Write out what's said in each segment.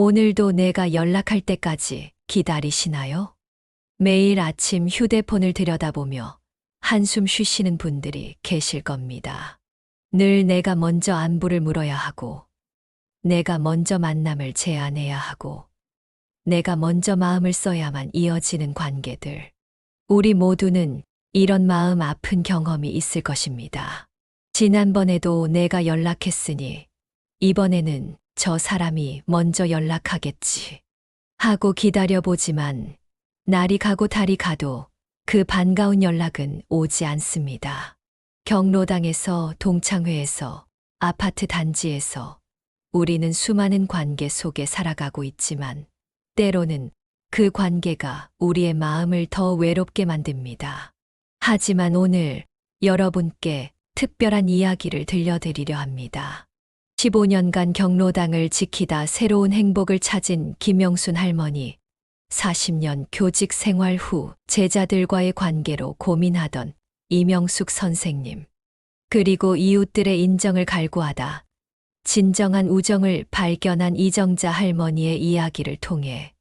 오늘도 내가 연락할 때까지 기다리시나요? 매일 아침 휴대폰을 들여다보며 한숨 쉬시는 분들이 계실 겁니다. 늘 내가 먼저 안부를 물어야 하고, 내가 먼저 만남을 제안해야 하고, 내가 먼저 마음을 써야만 이어지는 관계들. 우리 모두는 이런 마음 아픈 경험이 있을 것입니다. 지난번에도 내가 연락했으니 이번에는 저 사람이 먼저 연락하겠지 하고 기다려보지만 날이 가고 달이 가도 그 반가운 연락은 오지 않습니다. 경로당에서, 동창회에서, 아파트 단지에서 우리는 수많은 관계 속에 살아가고 있지만 때로는 그 관계가 우리의 마음을 더 외롭게 만듭니다. 하지만 오늘 여러분께 특별한 이야기를 들려드리려 합니다. 15년간 경로당을 지키다 새로운 행복을 찾은 김영순 할머니, 40년 교직 생활 후 제자들과의 관계로 고민하던 이명숙 선생님, 그리고 이웃들의 인정을 갈구하다 진정한 우정을 발견한 이정자 할머니의 이야기를 통해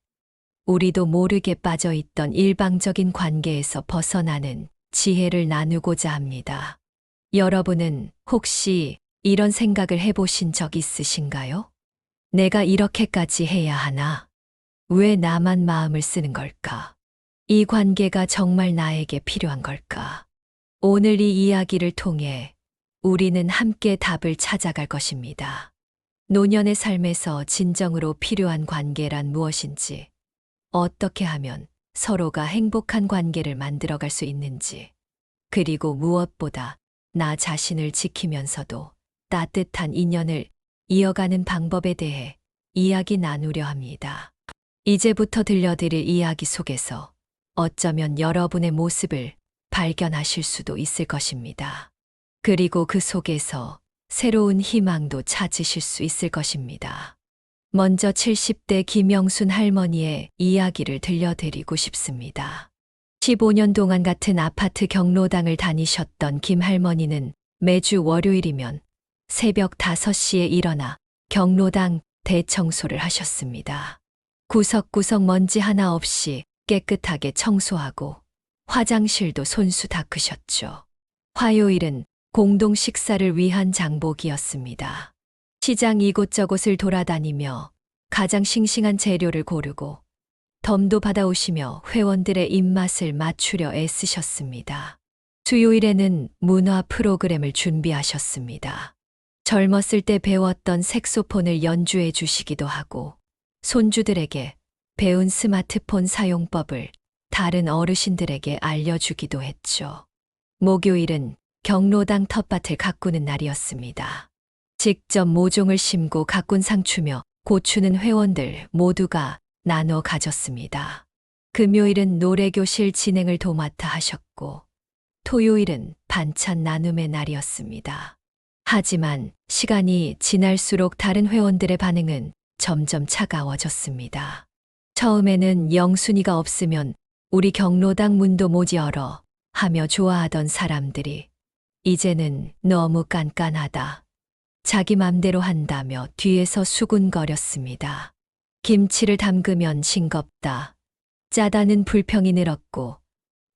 우리도 모르게 빠져있던 일방적인 관계에서 벗어나는 지혜를 나누고자 합니다. 여러분은 혹시 이런 생각을 해보신 적 있으신가요? 내가 이렇게까지 해야 하나? 왜 나만 마음을 쓰는 걸까? 이 관계가 정말 나에게 필요한 걸까? 오늘 이 이야기를 통해 우리는 함께 답을 찾아갈 것입니다. 노년의 삶에서 진정으로 필요한 관계란 무엇인지, 어떻게 하면 서로가 행복한 관계를 만들어갈 수 있는지, 그리고 무엇보다 나 자신을 지키면서도 따뜻한 인연을 이어가는 방법에 대해 이야기 나누려 합니다. 이제부터 들려드릴 이야기 속에서 어쩌면 여러분의 모습을 발견하실 수도 있을 것입니다. 그리고 그 속에서 새로운 희망도 찾으실 수 있을 것입니다. 먼저 70대 김영순 할머니의 이야기를 들려드리고 싶습니다. 15년 동안 같은 아파트 경로당을 다니셨던 김 할머니는 매주 월요일이면 새벽 5시에 일어나 경로당 대청소를 하셨습니다. 구석구석 먼지 하나 없이 깨끗하게 청소하고 화장실도 손수 닦으셨죠. 화요일은 공동 식사를 위한 장보기였습니다. 시장 이곳저곳을 돌아다니며 가장 싱싱한 재료를 고르고 덤도 받아오시며 회원들의 입맛을 맞추려 애쓰셨습니다. 수요일에는 문화 프로그램을 준비하셨습니다. 젊었을 때 배웠던 색소폰을 연주해 주시기도 하고 손주들에게 배운 스마트폰 사용법을 다른 어르신들에게 알려주기도 했죠. 목요일은 경로당 텃밭을 가꾸는 날이었습니다. 직접 모종을 심고 가꾼 상추며 고추는 회원들 모두가 나눠 가졌습니다. 금요일은 노래교실 진행을 도맡아 하셨고 토요일은 반찬 나눔의 날이었습니다. 하지만 시간이 지날수록 다른 회원들의 반응은 점점 차가워졌습니다. 처음에는 영순이가 없으면 우리 경로당 문도 못 열어 하며 좋아하던 사람들이 이제는 너무 깐깐하다, 자기 맘대로 한다며 뒤에서 수군거렸습니다. 김치를 담그면 싱겁다, 짜다는 불평이 늘었고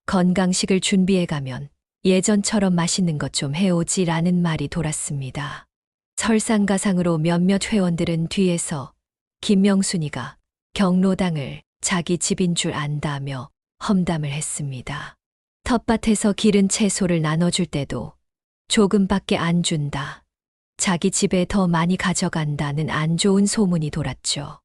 건강식을 준비해가면 예전처럼 맛있는 것 좀 해오지라는 말이 돌았습니다. 설상가상으로 몇몇 회원들은 뒤에서 김명순이가 경로당을 자기 집인 줄 안다며 험담을 했습니다. 텃밭에서 기른 채소를 나눠줄 때도 조금밖에 안 준다, 자기 집에 더 많이 가져간다는 안 좋은 소문이 돌았죠.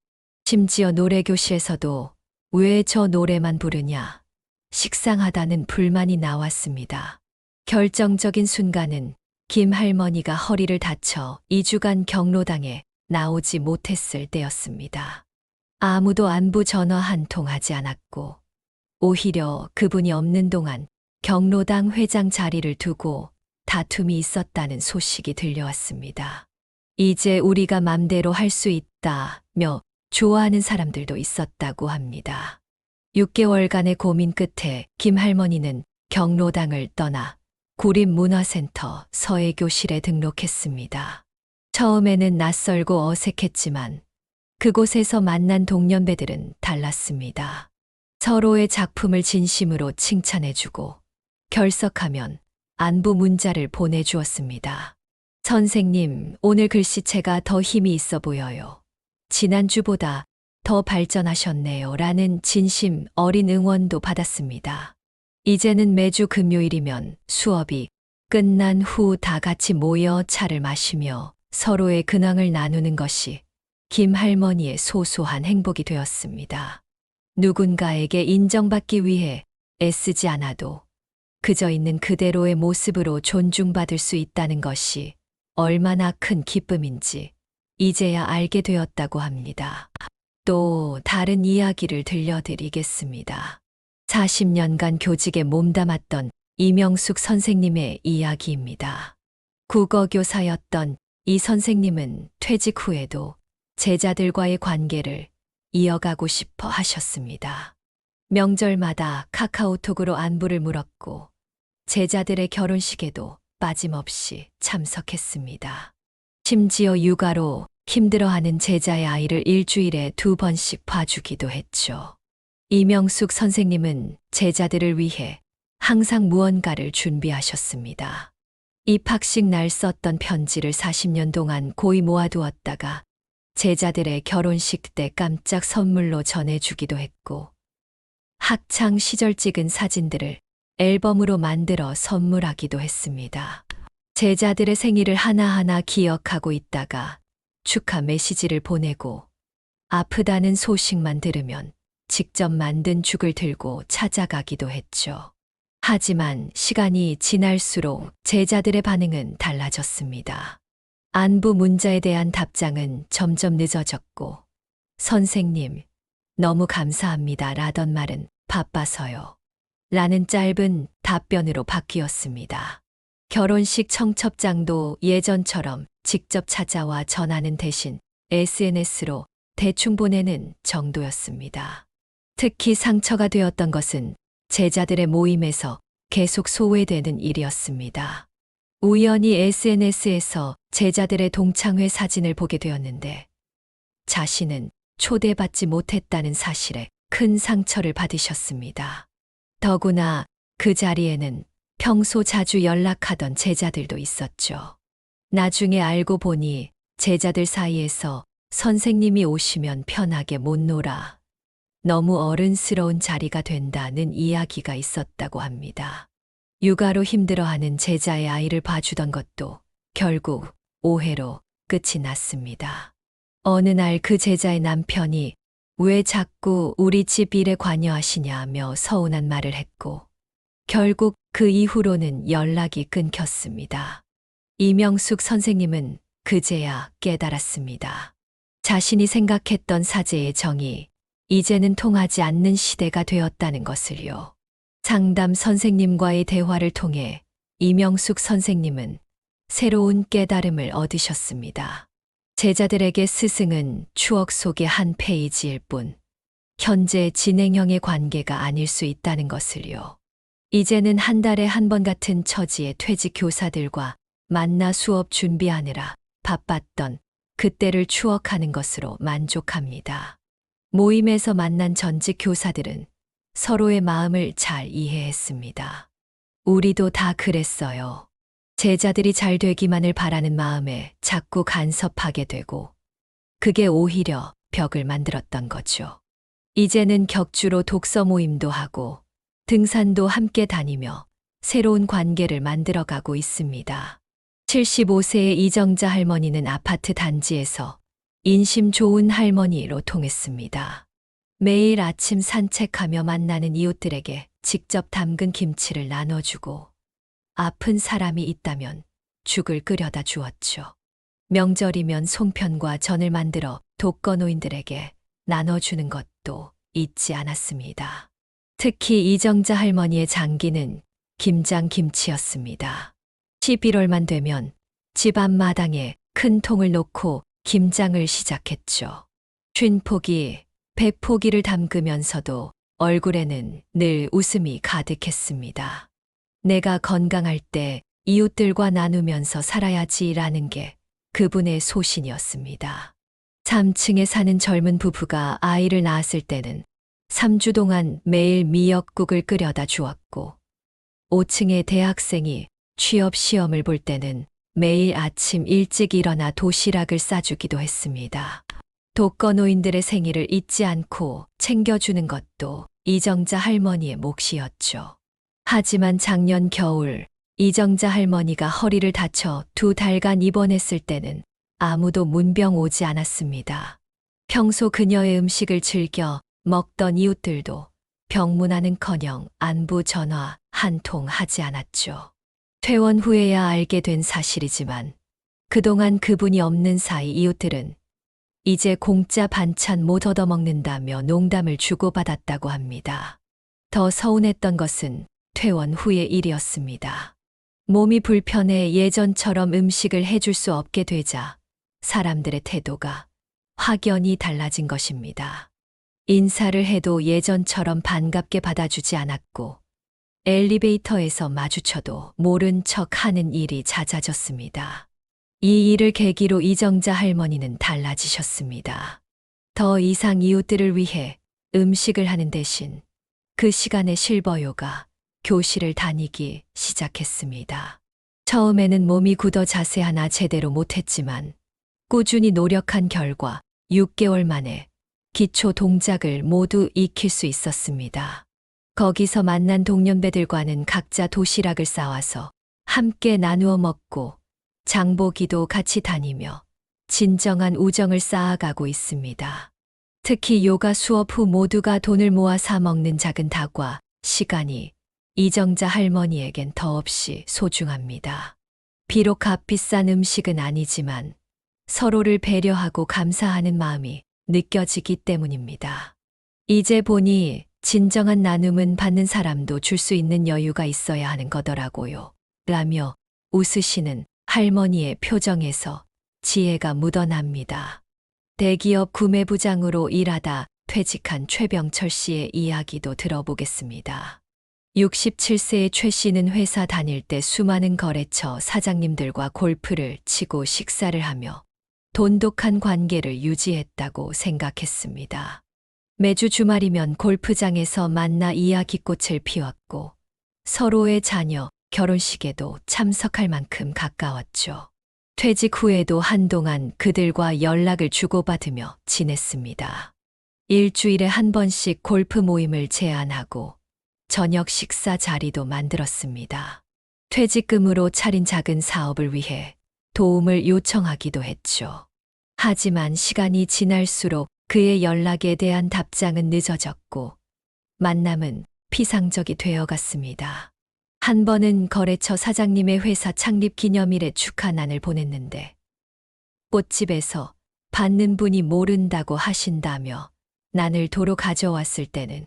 심지어 노래교실에서도 왜 저 노래만 부르냐, 식상하다는 불만이 나왔습니다. 결정적인 순간은 김 할머니가 허리를 다쳐 2주간 경로당에 나오지 못했을 때였습니다. 아무도 안부 전화 한 통 하지 않았고 오히려 그분이 없는 동안 경로당 회장 자리를 두고 다툼이 있었다는 소식이 들려왔습니다. 이제 우리가 맘대로 할 수 있다며 좋아하는 사람들도 있었다고 합니다. 6개월간의 고민 끝에 김 할머니는 경로당을 떠나 구립문화센터 서예교실에 등록했습니다. 처음에는 낯설고 어색했지만 그곳에서 만난 동년배들은 달랐습니다. 서로의 작품을 진심으로 칭찬해주고 결석하면 안부 문자를 보내주었습니다. 선생님, 오늘 글씨체가 더 힘이 있어 보여요. 지난주보다 더 발전하셨네요. 라는 진심 어린 응원도 받았습니다. 이제는 매주 금요일이면 수업이 끝난 후 다 같이 모여 차를 마시며 서로의 근황을 나누는 것이 김 할머니의 소소한 행복이 되었습니다. 누군가에게 인정받기 위해 애쓰지 않아도 그저 있는 그대로의 모습으로 존중받을 수 있다는 것이 얼마나 큰 기쁨인지 이제야 알게 되었다고 합니다. 또 다른 이야기를 들려드리겠습니다. 40년간 교직에 몸담았던 이명숙 선생님의 이야기입니다. 국어교사였던 이 선생님은 퇴직 후에도 제자들과의 관계를 이어가고 싶어 하셨습니다. 명절마다 카카오톡으로 안부를 물었고 제자들의 결혼식에도 빠짐없이 참석했습니다. 심지어 육아로 힘들어하는 제자의 아이를 일주일에 2번씩 봐주기도 했죠. 이명숙 선생님은 제자들을 위해 항상 무언가를 준비하셨습니다. 입학식 날 썼던 편지를 40년 동안 고이 모아두었다가 제자들의 결혼식 때 깜짝 선물로 전해주기도 했고, 학창 시절 찍은 사진들을 앨범으로 만들어 선물하기도 했습니다. 제자들의 생일을 하나하나 기억하고 있다가 축하 메시지를 보내고 아프다는 소식만 들으면 직접 만든 죽을 들고 찾아가기도 했죠. 하지만 시간이 지날수록 제자들의 반응은 달라졌습니다. 안부 문자에 대한 답장은 점점 늦어졌고, 선생님, 너무 감사합니다. 라던 말은 바빠서요. 라는 짧은 답변으로 바뀌었습니다. 결혼식 청첩장도 예전처럼 직접 찾아와 전하는 대신 SNS로 대충 보내는 정도였습니다. 특히 상처가 되었던 것은 제자들의 모임에서 계속 소외되는 일이었습니다. 우연히 SNS에서 제자들의 동창회 사진을 보게 되었는데 자신은 초대받지 못했다는 사실에 큰 상처를 받으셨습니다. 더구나 그 자리에는 평소 자주 연락하던 제자들도 있었죠. 나중에 알고 보니 제자들 사이에서 선생님이 오시면 편하게 못 놀아 너무 어른스러운 자리가 된다는 이야기가 있었다고 합니다. 육아로 힘들어하는 제자의 아이를 봐주던 것도 결국 오해로 끝이 났습니다. 어느 날 그 제자의 남편이 왜 자꾸 우리 집 일에 관여하시냐며 서운한 말을 했고 결국 그 이후로는 연락이 끊겼습니다. 이명숙 선생님은 그제야 깨달았습니다. 자신이 생각했던 사제의 정이 이제는 통하지 않는 시대가 되었다는 것을요. 상담 선생님과의 대화를 통해 이명숙 선생님은 새로운 깨달음을 얻으셨습니다. 제자들에게 스승은 추억 속의 한 페이지일 뿐 현재 진행형의 관계가 아닐 수 있다는 것을요. 이제는 한 달에 한 번 같은 처지의 퇴직 교사들과 만나 수업 준비하느라 바빴던 그때를 추억하는 것으로 만족합니다. 모임에서 만난 전직 교사들은 서로의 마음을 잘 이해했습니다. 우리도 다 그랬어요. 제자들이 잘 되기만을 바라는 마음에 자꾸 간섭하게 되고 그게 오히려 벽을 만들었던 거죠. 이제는 격주로 독서 모임도 하고 등산도 함께 다니며 새로운 관계를 만들어가고 있습니다. 75세의 이정자 할머니는 아파트 단지에서 인심 좋은 할머니로 통했습니다. 매일 아침 산책하며 만나는 이웃들에게 직접 담근 김치를 나눠주고 아픈 사람이 있다면 죽을 끓여다 주었죠. 명절이면 송편과 전을 만들어 독거노인들에게 나눠주는 것도 잊지 않았습니다. 특히 이정자 할머니의 장기는 김장김치였습니다. 11월만 되면 집 앞마당에 큰 통을 놓고 김장을 시작했죠. 50포기, 100포기를 담그면서도 얼굴에는 늘 웃음이 가득했습니다. 내가 건강할 때 이웃들과 나누면서 살아야지라는 게 그분의 소신이었습니다. 3층에 사는 젊은 부부가 아이를 낳았을 때는 3주 동안 매일 미역국을 끓여다 주었고, 5층의 대학생이 취업 시험을 볼 때는 매일 아침 일찍 일어나 도시락을 싸주기도 했습니다. 독거노인들의 생일을 잊지 않고 챙겨주는 것도 이정자 할머니의 몫이었죠. 하지만 작년 겨울 이정자 할머니가 허리를 다쳐 2달간 입원했을 때는 아무도 문병 오지 않았습니다. 평소 그녀의 음식을 즐겨 먹던 이웃들도 병문안은커녕 안부 전화 한 통 하지 않았죠. 퇴원 후에야 알게 된 사실이지만 그동안 그분이 없는 사이 이웃들은 이제 공짜 반찬 못 얻어먹는다며 농담을 주고받았다고 합니다. 더 서운했던 것은 퇴원 후의 일이었습니다. 몸이 불편해 예전처럼 음식을 해줄 수 없게 되자 사람들의 태도가 확연히 달라진 것입니다. 인사를 해도 예전처럼 반갑게 받아주지 않았고, 엘리베이터에서 마주쳐도 모른 척 하는 일이 잦아졌습니다. 이 일을 계기로 이정자 할머니는 달라지셨습니다. 더 이상 이웃들을 위해 음식을 하는 대신 그 시간에 실버요가 교실을 다니기 시작했습니다. 처음에는 몸이 굳어 자세 하나 제대로 못했지만 꾸준히 노력한 결과 6개월 만에 기초 동작을 모두 익힐 수 있었습니다. 거기서 만난 동년배들과는 각자 도시락을 싸와서 함께 나누어 먹고 장보기도 같이 다니며 진정한 우정을 쌓아가고 있습니다. 특히 요가 수업 후 모두가 돈을 모아 사 먹는 작은 다과, 시간이 이정자 할머니에겐 더없이 소중합니다. 비록 값비싼 음식은 아니지만 서로를 배려하고 감사하는 마음이 느껴지기 때문입니다. 이제 보니 진정한 나눔은 받는 사람도 줄 수 있는 여유가 있어야 하는 거더라고요. 라며 웃으시는 할머니의 표정에서 지혜가 묻어납니다. 대기업 구매부장으로 일하다 퇴직한 최병철 씨의 이야기도 들어보겠습니다. 67세의 최 씨는 회사 다닐 때 수많은 거래처 사장님들과 골프를 치고 식사를 하며 돈독한 관계를 유지했다고 생각했습니다. 매주 주말이면 골프장에서 만나 이야기꽃을 피웠고 서로의 자녀 결혼식에도 참석할 만큼 가까웠죠. 퇴직 후에도 한동안 그들과 연락을 주고받으며 지냈습니다. 일주일에 한 번씩 골프 모임을 제안하고 저녁 식사 자리도 만들었습니다. 퇴직금으로 차린 작은 사업을 위해 도움을 요청하기도 했죠. 하지만 시간이 지날수록 그의 연락에 대한 답장은 늦어졌고 만남은 피상적이 되어갔습니다. 한 번은 거래처 사장님의 회사 창립 기념일에 축하난을 보냈는데 꽃집에서 받는 분이 모른다고 하신다며 난을 도로 가져왔을 때는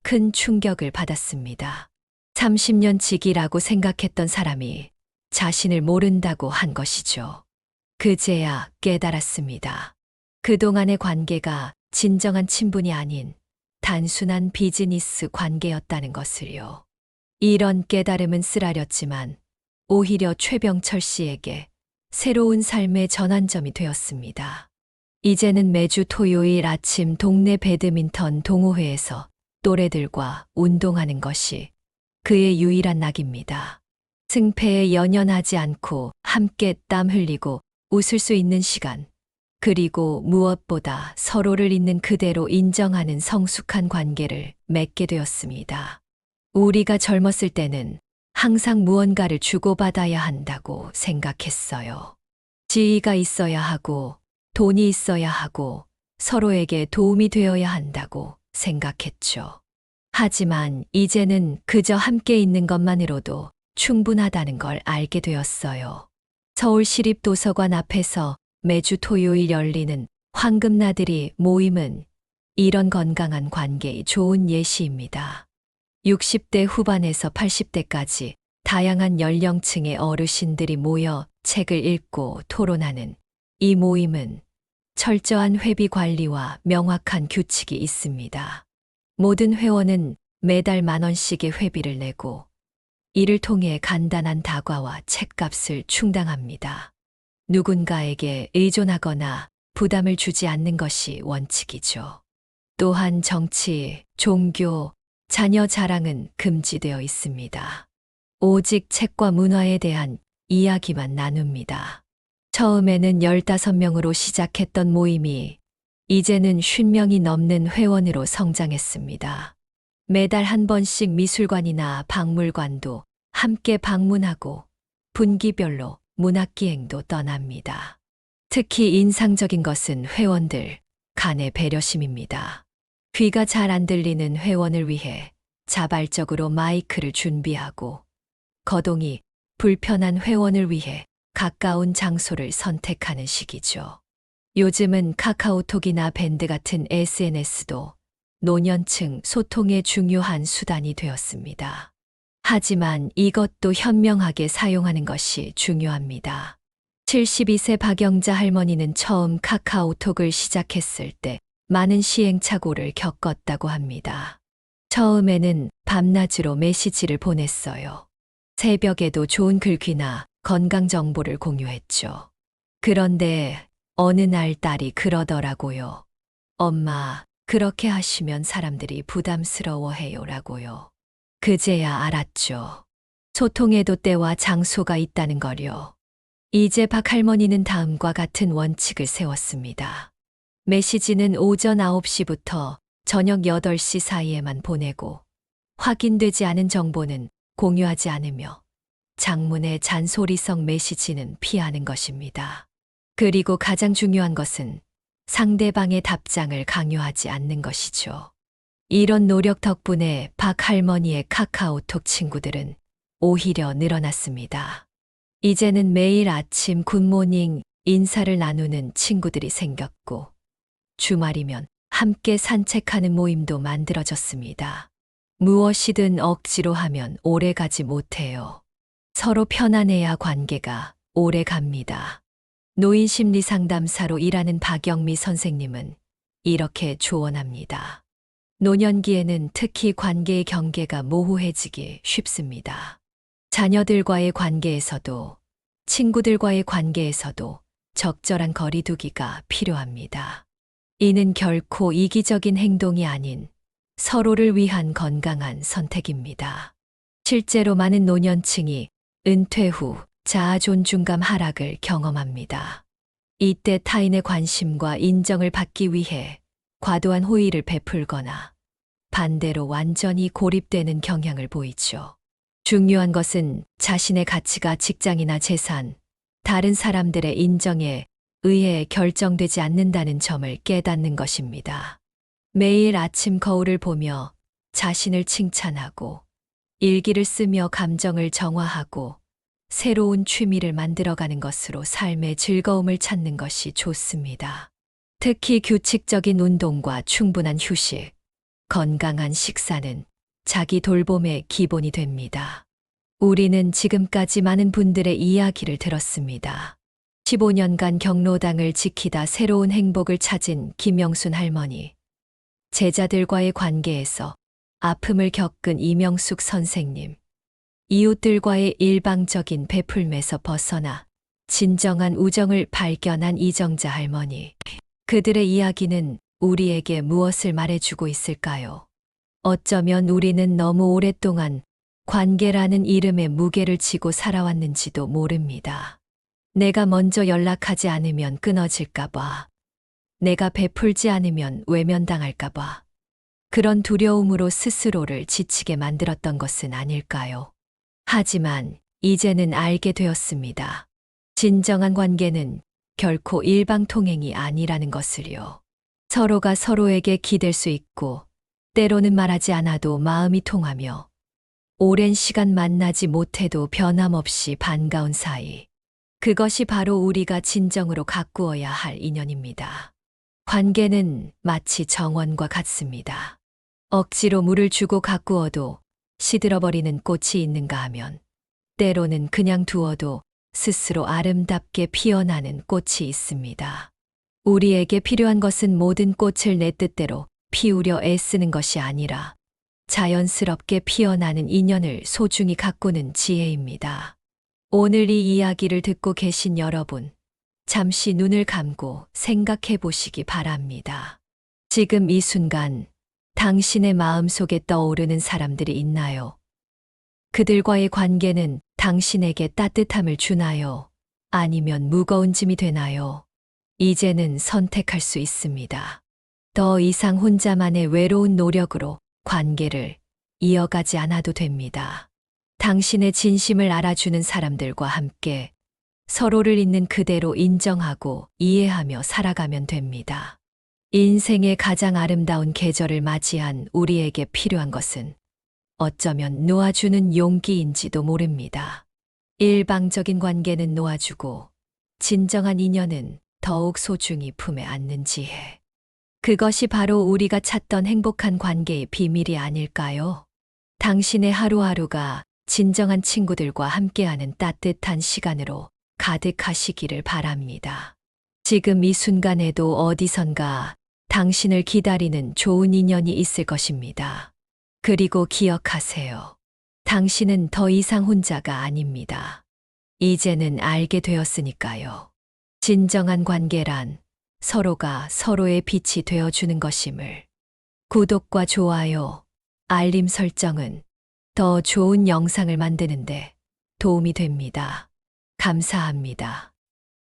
큰 충격을 받았습니다. 30년 지기라고 생각했던 사람이 자신을 모른다고 한 것이죠. 그제야 깨달았습니다. 그동안의 관계가 진정한 친분이 아닌 단순한 비즈니스 관계였다는 것을요. 이런 깨달음은 쓰라렸지만 오히려 최병철 씨에게 새로운 삶의 전환점이 되었습니다. 이제는 매주 토요일 아침 동네 배드민턴 동호회에서 또래들과 운동하는 것이 그의 유일한 낙입니다. 승패에 연연하지 않고 함께 땀 흘리고 웃을 수 있는 시간, 그리고 무엇보다 서로를 있는 그대로 인정하는 성숙한 관계를 맺게 되었습니다. 우리가 젊었을 때는 항상 무언가를 주고받아야 한다고 생각했어요. 지위가 있어야 하고 돈이 있어야 하고 서로에게 도움이 되어야 한다고 생각했죠. 하지만 이제는 그저 함께 있는 것만으로도 충분하다는 걸 알게 되었어요. 서울시립도서관 앞에서 매주 토요일 열리는 황금나들이 모임은 이런 건강한 관계의 좋은 예시입니다. 60대 후반에서 80대까지 다양한 연령층의 어르신들이 모여 책을 읽고 토론하는 이 모임은 철저한 회비 관리와 명확한 규칙이 있습니다. 모든 회원은 매달 10,000원씩의 회비를 내고 이를 통해 간단한 다과와 책값을 충당합니다. 누군가에게 의존하거나 부담을 주지 않는 것이 원칙이죠. 또한 정치, 종교, 자녀 자랑은 금지되어 있습니다. 오직 책과 문화에 대한 이야기만 나눕니다. 처음에는 15명으로 시작했던 모임이 이제는 50명이 넘는 회원으로 성장했습니다. 매달 한 번씩 미술관이나 박물관도 함께 방문하고 분기별로 문학기행도 떠납니다. 특히 인상적인 것은 회원들 간의 배려심입니다. 귀가 잘 안 들리는 회원을 위해 자발적으로 마이크를 준비하고 거동이 불편한 회원을 위해 가까운 장소를 선택하는 식이죠. 요즘은 카카오톡이나 밴드 같은 SNS도 노년층 소통의 중요한 수단이 되었습니다. 하지만 이것도 현명하게 사용하는 것이 중요합니다. 72세 박영자 할머니는 처음 카카오톡을 시작했을 때 많은 시행착오를 겪었다고 합니다. 처음에는 밤낮으로 메시지를 보냈어요. 새벽에도 좋은 글귀나 건강 정보를 공유했죠. 그런데 어느 날 딸이 그러더라고요. 엄마, 그렇게 하시면 사람들이 부담스러워해요 라고요. 그제야 알았죠. 소통에도 때와 장소가 있다는 걸요. 이제 박 할머니는 다음과 같은 원칙을 세웠습니다. 메시지는 오전 9시부터 저녁 8시 사이에만 보내고 확인되지 않은 정보는 공유하지 않으며 장문의 잔소리성 메시지는 피하는 것입니다. 그리고 가장 중요한 것은 상대방의 답장을 강요하지 않는 것이죠. 이런 노력 덕분에 박 할머니의 카카오톡 친구들은 오히려 늘어났습니다. 이제는 매일 아침 굿모닝 인사를 나누는 친구들이 생겼고 주말이면 함께 산책하는 모임도 만들어졌습니다. 무엇이든 억지로 하면 오래 가지 못해요. 서로 편안해야 관계가 오래 갑니다. 노인 심리 상담사로 일하는 박영미 선생님은 이렇게 조언합니다. 노년기에는 특히 관계의 경계가 모호해지기 쉽습니다. 자녀들과의 관계에서도 친구들과의 관계에서도 적절한 거리두기가 필요합니다. 이는 결코 이기적인 행동이 아닌 서로를 위한 건강한 선택입니다. 실제로 많은 노년층이 은퇴 후 자아 존중감 하락을 경험합니다. 이때 타인의 관심과 인정을 받기 위해 과도한 호의를 베풀거나 반대로 완전히 고립되는 경향을 보이죠. 중요한 것은 자신의 가치가 직장이나 재산, 다른 사람들의 인정에 의해 결정되지 않는다는 점을 깨닫는 것입니다. 매일 아침 거울을 보며 자신을 칭찬하고 일기를 쓰며 감정을 정화하고 새로운 취미를 만들어가는 것으로 삶의 즐거움을 찾는 것이 좋습니다. 특히 규칙적인 운동과 충분한 휴식, 건강한 식사는 자기 돌봄의 기본이 됩니다. 우리는 지금까지 많은 분들의 이야기를 들었습니다. 15년간 경로당을 지키다 새로운 행복을 찾은 김영순 할머니, 제자들과의 관계에서 아픔을 겪은 이명숙 선생님, 이웃들과의 일방적인 베풀매에서 벗어나 진정한 우정을 발견한 이정자 할머니. 그들의 이야기는 우리에게 무엇을 말해주고 있을까요? 어쩌면 우리는 너무 오랫동안 관계라는 이름의 무게를 지고 살아왔는지도 모릅니다. 내가 먼저 연락하지 않으면 끊어질까봐, 내가 베풀지 않으면 외면당할까봐, 그런 두려움으로 스스로를 지치게 만들었던 것은 아닐까요? 하지만 이제는 알게 되었습니다. 진정한 관계는 결코 일방통행이 아니라는 것을요. 서로가 서로에게 기댈 수 있고 때로는 말하지 않아도 마음이 통하며 오랜 시간 만나지 못해도 변함없이 반가운 사이. 그것이 바로 우리가 진정으로 가꾸어야 할 인연입니다. 관계는 마치 정원과 같습니다. 억지로 물을 주고 가꾸어도 시들어버리는 꽃이 있는가 하면 때로는 그냥 두어도 스스로 아름답게 피어나는 꽃이 있습니다. 우리에게 필요한 것은 모든 꽃을 내 뜻대로 피우려 애쓰는 것이 아니라 자연스럽게 피어나는 인연을 소중히 가꾸는 지혜입니다. 오늘 이 이야기를 듣고 계신 여러분, 잠시 눈을 감고 생각해 보시기 바랍니다. 지금 이 순간 당신의 마음속에 떠오르는 사람들이 있나요? 그들과의 관계는 당신에게 따뜻함을 주나요? 아니면 무거운 짐이 되나요? 이제는 선택할 수 있습니다. 더 이상 혼자만의 외로운 노력으로 관계를 이어가지 않아도 됩니다. 당신의 진심을 알아주는 사람들과 함께 서로를 있는 그대로 인정하고 이해하며 살아가면 됩니다. 인생의 가장 아름다운 계절을 맞이한 우리에게 필요한 것은 어쩌면 놓아주는 용기인지도 모릅니다. 일방적인 관계는 놓아주고 진정한 인연은 더욱 소중히 품에 안는 지혜. 그것이 바로 우리가 찾던 행복한 관계의 비밀이 아닐까요? 당신의 하루하루가 진정한 친구들과 함께하는 따뜻한 시간으로 가득하시기를 바랍니다. 지금 이 순간에도 어디선가 당신을 기다리는 좋은 인연이 있을 것입니다. 그리고 기억하세요. 당신은 더 이상 혼자가 아닙니다. 이제는 알게 되었으니까요. 진정한 관계란 서로가 서로의 빛이 되어주는 것임을. 구독과 좋아요, 알림 설정은 더 좋은 영상을 만드는데 도움이 됩니다. 감사합니다.